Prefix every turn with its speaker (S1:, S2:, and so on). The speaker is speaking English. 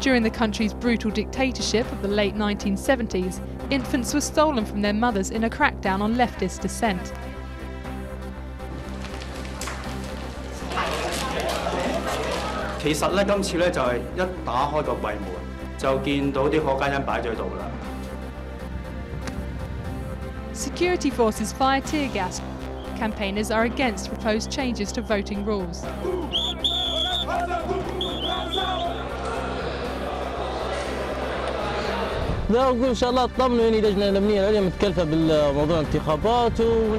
S1: During the country's brutal dictatorship of the late 1970s, infants were stolen from their mothers in a crackdown on leftist dissent. Security forces fire tear gas. Campaigners are against proposed changes to voting rules.
S2: لا أقول إن شاء الله اطمنوا إني لجنة الأمنية العليا متكلفة بالموضوع الانتخابات و